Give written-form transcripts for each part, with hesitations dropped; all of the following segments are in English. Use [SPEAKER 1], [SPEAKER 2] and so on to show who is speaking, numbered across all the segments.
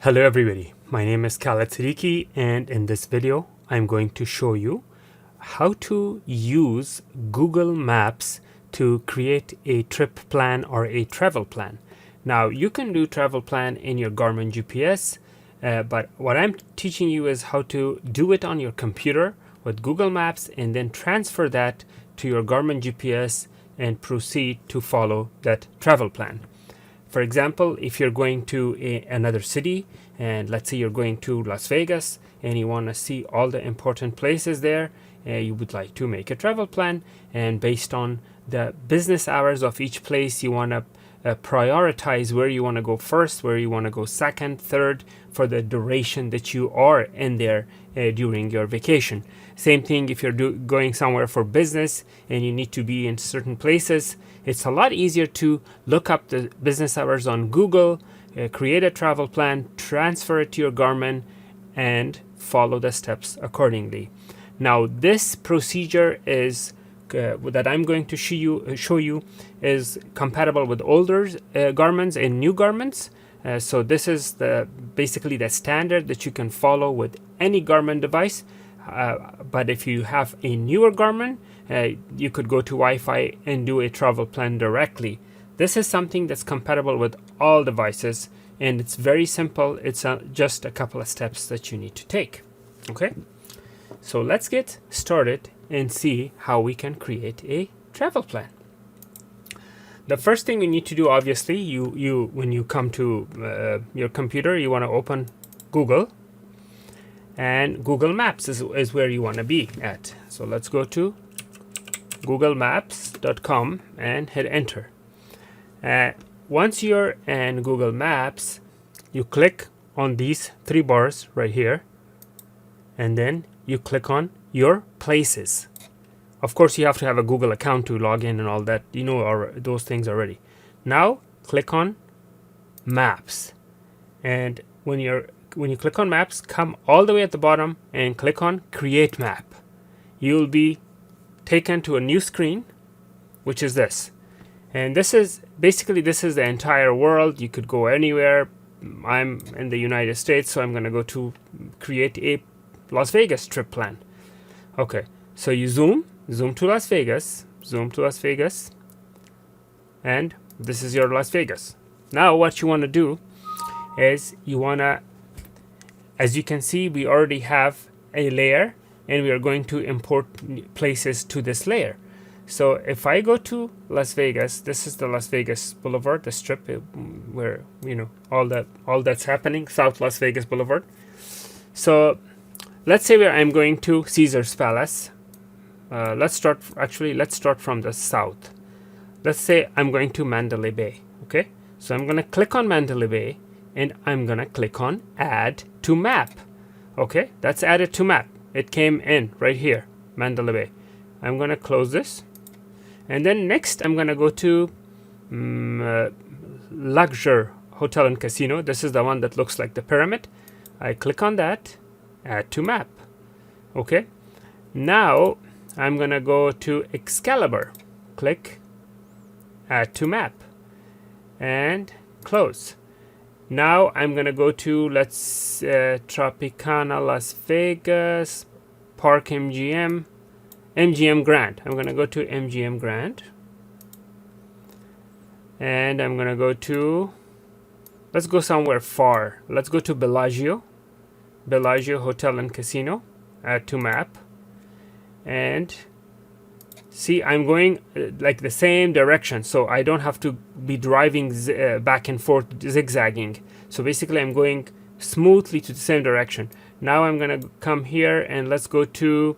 [SPEAKER 1] Hello everybody, my name is Khaled Siddiqui, and in this video I'm going to show you how to use Google Maps to create a trip plan or a travel plan. Now you can do travel plan in your Garmin GPS, but what I'm teaching you is how to do it on your computer with Google Maps and then transfer that to your Garmin GPS and proceed to follow that travel plan. For example, if you're going to another city, and let's say you're going to Las Vegas and you want to see all the important places there, you would like to make a travel plan, and based on the business hours of each place, you want to prioritize where you want to go first, where you want to go second, third, for the duration that you are in there during your vacation. Same thing if you're going somewhere for business and you need to be in certain places. It's a lot easier to look up the business hours on Google, create a travel plan, transfer it to your Garmin, and follow the steps accordingly. Now, this procedure is that I'm going to show you is compatible with older Garmins and new Garmins. So this is basically the standard that you can follow with any Garmin device. But if you have a newer Garmin, you could go to Wi-Fi and do a travel plan directly. This is something that's compatible with all devices, and it's very simple. It's just a couple of steps that you need to take. Okay, so let's get started and see how we can create a travel plan. The first thing you need to do, obviously, when you come to your computer, you want to open Google, and Google Maps is where you want to be at. So let's go to googlemaps.com and hit enter. Once you're in Google Maps, you click on these three bars right here, and then you click on your places. Of course, you have to have a Google account to log in and all that. You know those things already. Now click on Maps, and when you click on Maps, come all the way at the bottom and click on Create Map. You'll be taken to a new screen, which is this. And this is the entire world. You could go anywhere. I'm in the United States, so I'm going to go to create a Las Vegas trip plan. Okay, so you zoom to Las Vegas, and this is your Las Vegas. Now what you want to do is as you can see, we already have a layer, and we are going to import places to this layer. So if I go to Las Vegas, this is the Las Vegas Boulevard, the strip where all that's happening, South Las Vegas Boulevard. So let's say I'm going to Caesar's Palace. Let's start from the south. Let's say I'm going to Mandalay Bay. Okay, so I'm going to click on Mandalay Bay, and I'm going to click on Add to Map. Okay, that's added to map. It came in right here, Mandalay Bay. I'm going to close this. And then next, I'm going to go to Luxor Hotel and Casino. This is the one that looks like the pyramid. I click on that, Add to Map. Okay, now I'm going to go to Excalibur. Click, Add to Map, and close. Now I'm going to go to, Tropicana Las Vegas, Park MGM Grand. I'm going to go to MGM Grand. And I'm going to go to, let's go somewhere far. Let's go to Bellagio Hotel and Casino. Add to Map. And see, I'm going like the same direction, so I don't have to be driving back and forth, zigzagging. So basically, I'm going smoothly to the same direction. Now I'm going to come here, and let's go to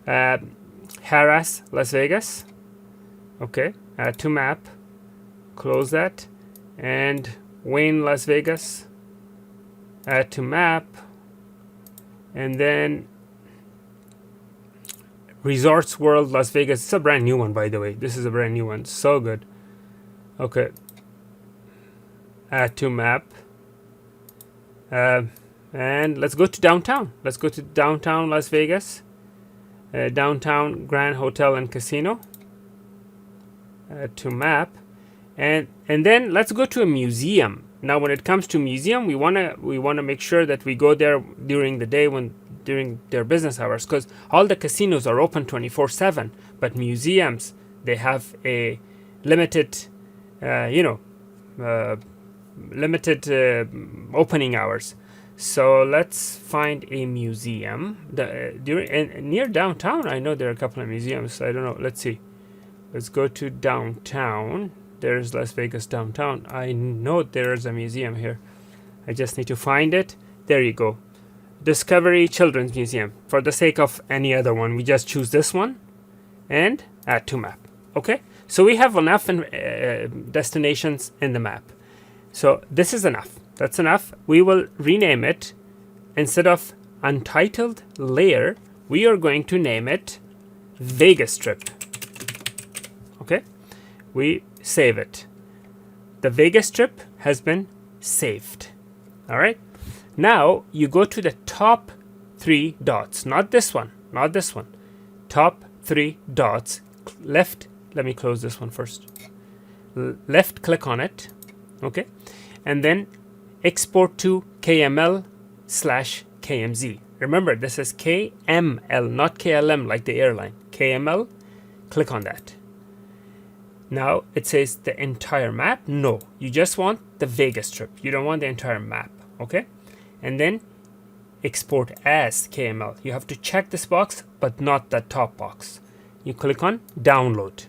[SPEAKER 1] Harrah's, Las Vegas. Okay, Add to Map, close that, and Wayne, Las Vegas, Add to Map, and then Resorts World Las Vegas. It's a brand new one, by the way. This is a brand new one. So good. Okay. Add to Map. And let's go to downtown. Let's go to downtown Las Vegas. Downtown Grand Hotel and Casino. Add to Map. And then let's go to a museum. Now when it comes to museum, we want to make sure that we go there during the day, during their business hours, because all the casinos are open 24/7, but museums, they have a limited limited opening hours. So let's find a museum. Near downtown, I know there are a couple of museums. I don't know. Let's see. Let's go to downtown. There's Las Vegas downtown. I know there's a museum here. I just need to find it. There you go. Discovery Children's Museum. For the sake of any other one, we just choose this one and add to map. Okay, so we have enough destinations in the map. So this is enough. That's enough. We will rename it. Instead of untitled layer, we are going to name it Vegas Trip. Okay, we save it. The Vegas Trip has been saved. All right. Now you go to the top 3 dots, not this one, not this one. Top 3 dots, left. Let me close this one first. Left click on it. Okay, and then export to KML/KMZ. Remember, this is KML, not KLM like the airline. KML, click on that. Now it says the entire map. No, you just want the Vegas Trip. You don't want the entire map. Okay, and then export as KML. You have to check this box, but not the top box. You click on download.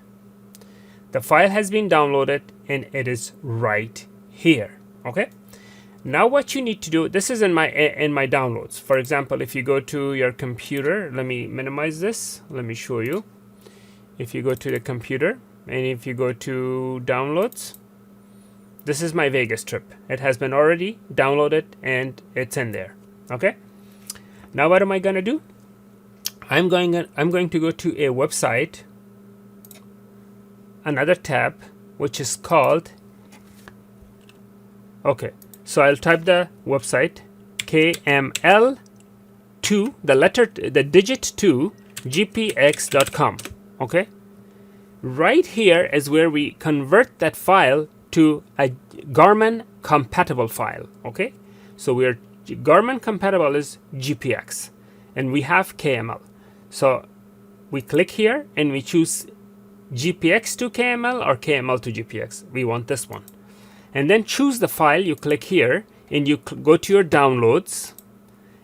[SPEAKER 1] The file has been downloaded and it is right here. Okay, now what you need to do, this is in my downloads. For example, if you go to your computer, let me minimize this, let me show you. If you go to the computer and if you go to downloads, this is my Vegas Trip. It has been already downloaded and it's in there. Okay, now what am I gonna do? I'm going to go to a website, another tab, which is called, okay, so I'll type the website KML2, the digit 2 gpx.com. Okay, right here is where we convert that file to a Garmin compatible file. Okay, so we're Garmin compatible is GPX and we have KML. So we click here and we choose GPX to KML or KML to GPX. We want this one. And then choose the file. You click here and you go to your downloads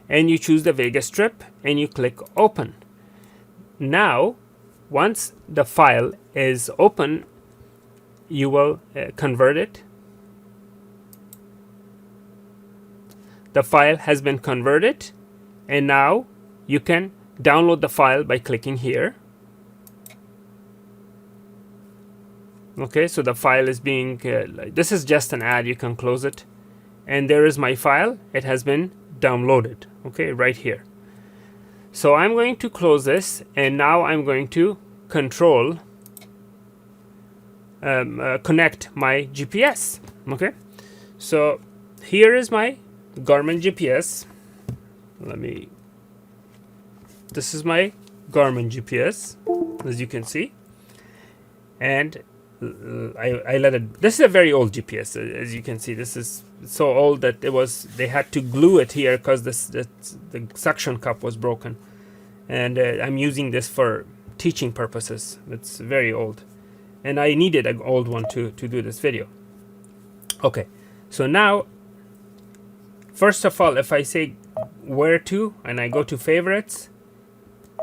[SPEAKER 1] and you choose the Vegas Trip and you click open. Now, once the file is open, you will convert it. The file has been converted and now you can download the file by clicking here. Okay, so the file is being, this is just an ad, you can close it. And there is my file, it has been downloaded, okay, right here. So I'm going to close this and now I'm going to control, connect my GPS, okay. So here is my Garmin GPS. This is my Garmin GPS, as you can see. And I let it, this is a very old GPS, as you can see. This is so old that they had to glue it here because the suction cup was broken. And I'm using this for teaching purposes. It's very old. And I needed an old one to do this video. Okay, so now, first of all, if I say where to and I go to favorites,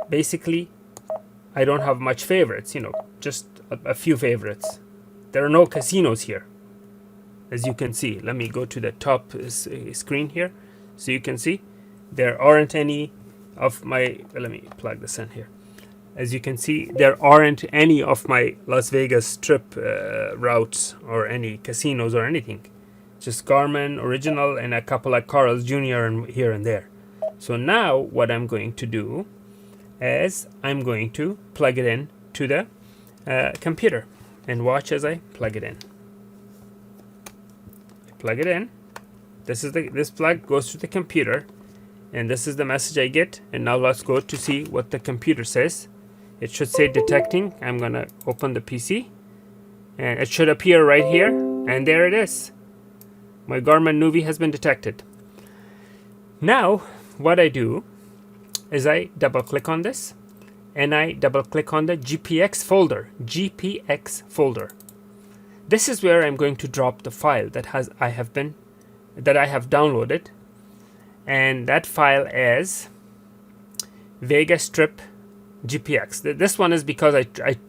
[SPEAKER 1] basically I don't have much favorites, just a few favorites. There are no casinos here, as you can see. Let me go to the top screen here so you can see there aren't any of my, let me plug this in here. As you can see, there aren't any of my Las Vegas Trip routes or any casinos or anything. Just Garmin original and a couple of Carl's Jr. and here and there. So now what I'm going to do is I'm going to plug it in to the computer and watch as I plug it in. I plug it in. This plug goes to the computer and this is the message I get. And now let's go to see what the computer says. It should say detecting. I'm gonna open the PC and it should appear right here, and there it is. My Garmin Nuvi has been detected. Now, what I do is I double click on this and I double click on the GPX folder. GPX folder. This is where I'm going to drop the file that I have downloaded, and that file is Vegas Trip GPX. This one is because I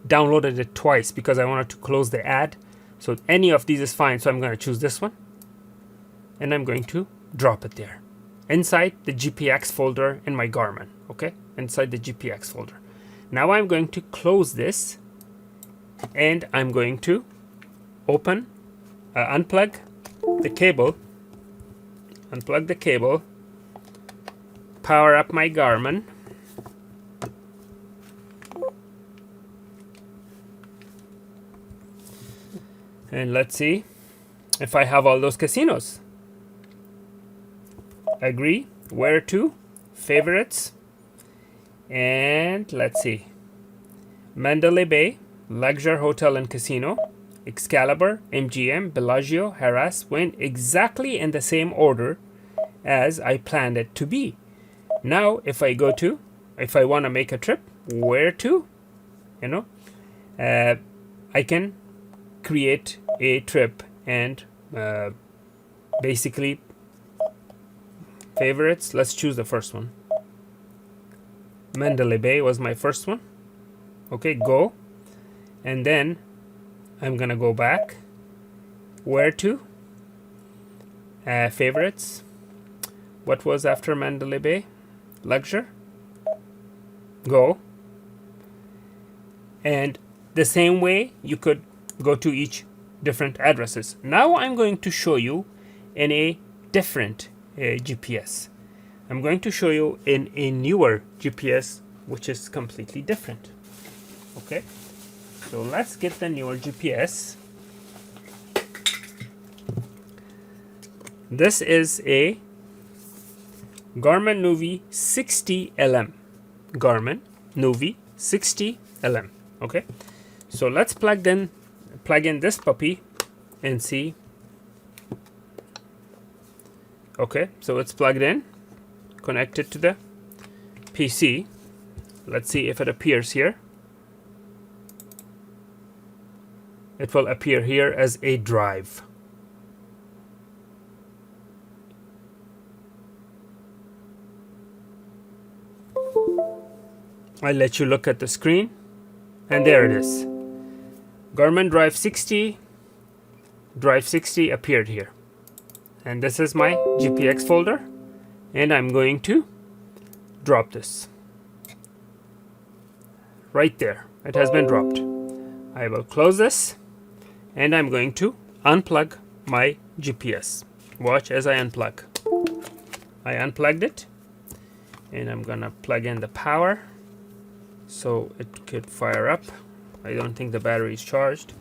[SPEAKER 1] downloaded it twice because I wanted to close the ad. So any of these is fine. So I'm going to choose this one and I'm going to drop it there inside the GPX folder in my Garmin. Okay, inside the GPX folder. Now I'm going to close this and I'm going to unplug the cable, power up my Garmin, and let's see if I have all those casinos. Agree, where to, favorites, and let's see. Mandalay Bay, Luxor Hotel and Casino, Excalibur, MGM, Bellagio, Harrah's went exactly in the same order as I planned it to be. Now, if I want to make a trip, where to, I can create a trip and basically favorites. Let's choose the first one. Mandalay Bay was my first one. Okay, go. And then I'm gonna go back. Where to? Favorites. What was after Mandalay Bay? Luxor. Go. And the same way you could go to each different addresses. Now I'm going to show you in a different GPS. I'm going to show you in a newer GPS which is completely different. Okay, so let's get the newer GPS. This is a Garmin Nuvi 60LM. Garmin Nuvi 60LM. Okay, so let's plug in this puppy and see. Okay, so it's plugged in, connected to the PC. Let's see if it appears here. It will appear here as a drive. I'll let you look at the screen, and there it is. Garmin Drive 60 appeared here. And this is my GPX folder, and I'm going to drop this. Right there, it has been dropped. I will close this, and I'm going to unplug my GPS. Watch as I unplug. I unplugged it, and I'm gonna plug in the power so it could fire up. I don't think the battery is charged.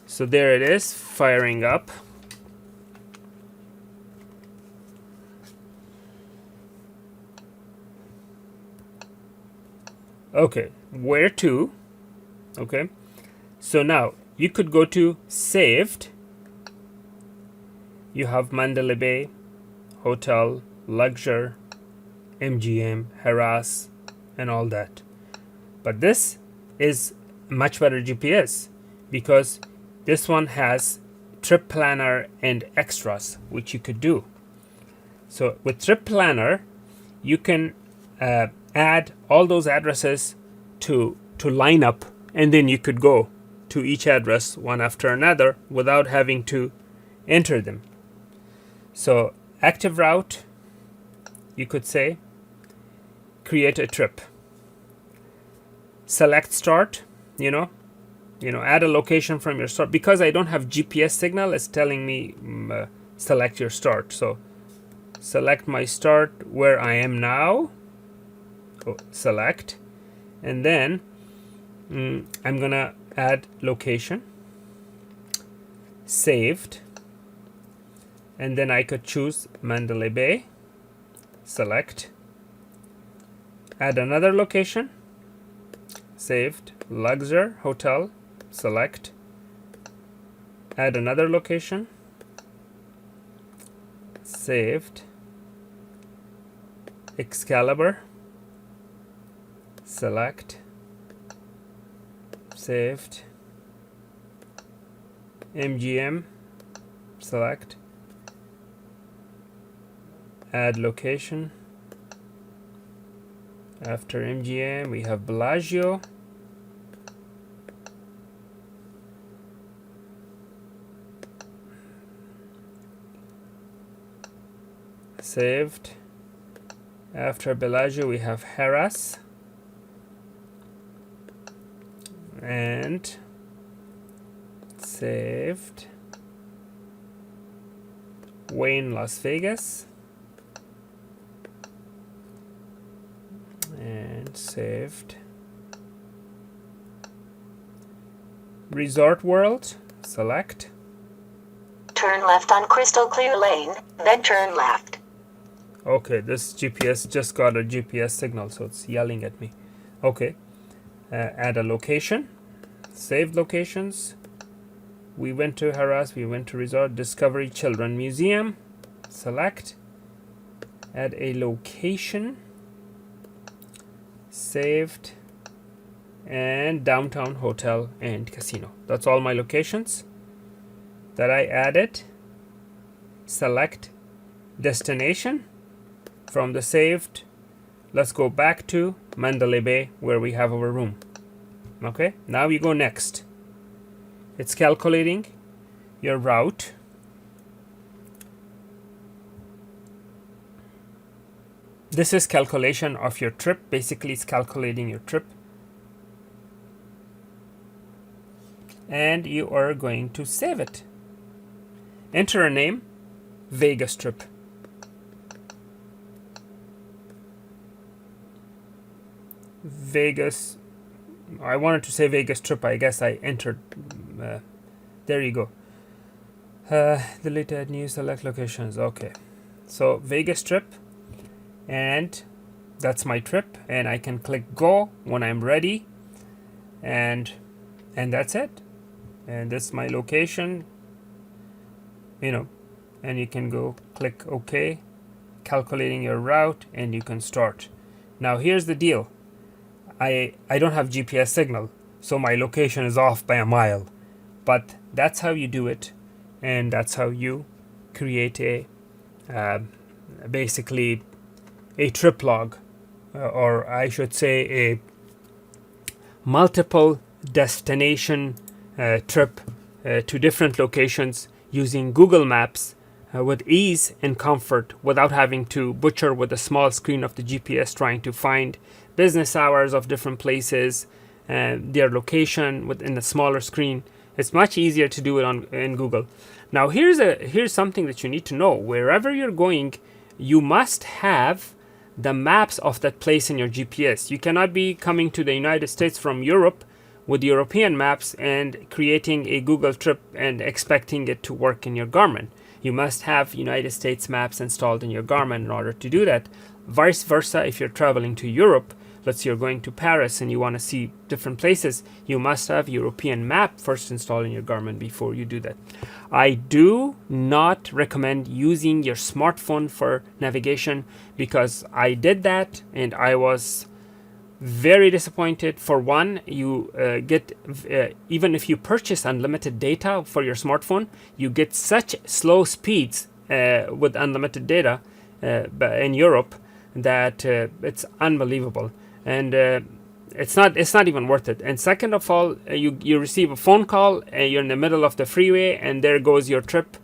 [SPEAKER 1] So there it is, firing up. Okay, where to? Okay, so now you could go to saved. You have Mandalay Bay, Hotel, Luxor, MGM, Harrah's, and all that. But this is much better GPS because this one has trip planner and extras which you could do. So with trip planner, you can add all those addresses to line up, and then you could go to each address one after another without having to enter them. So active route, you could say, create a trip. Select start, add a location from your start. Because I don't have GPS signal, it's telling me select your start. So select my start where I am now. Select, and then I'm gonna add location, saved, and then I could choose Mandalay Bay, select, add another location, saved, Luxor Hotel, select, add another location, saved, Excalibur, select, saved, MGM, select, add location. After MGM we have Bellagio, saved. After Bellagio we have Harrah's and saved. Wayne, Las Vegas, and saved. Resort World, select.
[SPEAKER 2] Turn left on Crystal Clear Lane, then turn left.
[SPEAKER 1] Okay, this GPS just got a GPS signal, so it's yelling at me. Okay, add a location, saved locations. We went to Harrah's, we went to Resort, Discovery Children Museum, select, add a location, saved, and Downtown Hotel and Casino. That's all my locations that I added. Select destination. From the saved, let's go back to Mandalay Bay where we have our room. Okay, now we go next. It's calculating your route. This is calculation of your trip. Basically, it's calculating your trip. And you are going to save it. Enter a name, Vegas trip. Vegas, I wanted to say Vegas trip, I guess I entered, there you go. Delete, add new, select locations, okay. So Vegas trip, and that's my trip, and I can click go when I'm ready, and that's it. And that's my location, you know, and you can go click OK, calculating your route, and you can start. Now here's the deal. I don't have GPS signal, so my location is off by a mile, but that's how you do it, and that's how you create a basically a trip log, or I should say a multiple destination trip to different locations using Google Maps with ease and comfort, without having to butcher with a small screen of the GPS trying to find business hours of different places and their location within a smaller screen. It's much easier to do it in Google. Now here's something that you need to know. Wherever you're going, you must have the maps of that place in your GPS. You cannot be coming to the United States from Europe with European maps and creating a Google trip and expecting it to work in your Garmin. You must have United States maps installed in your Garmin in order to do that. Vice versa, if you're traveling to Europe, let's say you're going to Paris and you want to see different places, you must have European map first installed in your Garmin before you do that. I do not recommend using your smartphone for navigation, because I did that and I was very disappointed. For one, you get even if you purchase unlimited data for your smartphone, you get such slow speeds with unlimited data in Europe that it's unbelievable, and it's not even worth it. And second of all, you receive a phone call, you're in the middle of the freeway, and there goes your trip.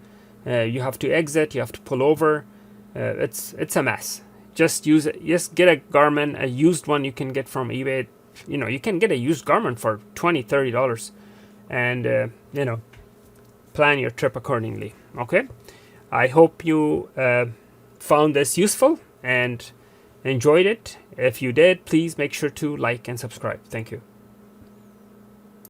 [SPEAKER 1] You have to exit, you have to pull over. It's a mess. Just use it. Just get a Garmin, a used one you can get from eBay. You know, you can get a used Garmin for $20-30, and you know, plan your trip accordingly. Okay, I hope you found this useful and enjoyed it. If you did, please make sure to like and subscribe. Thank you.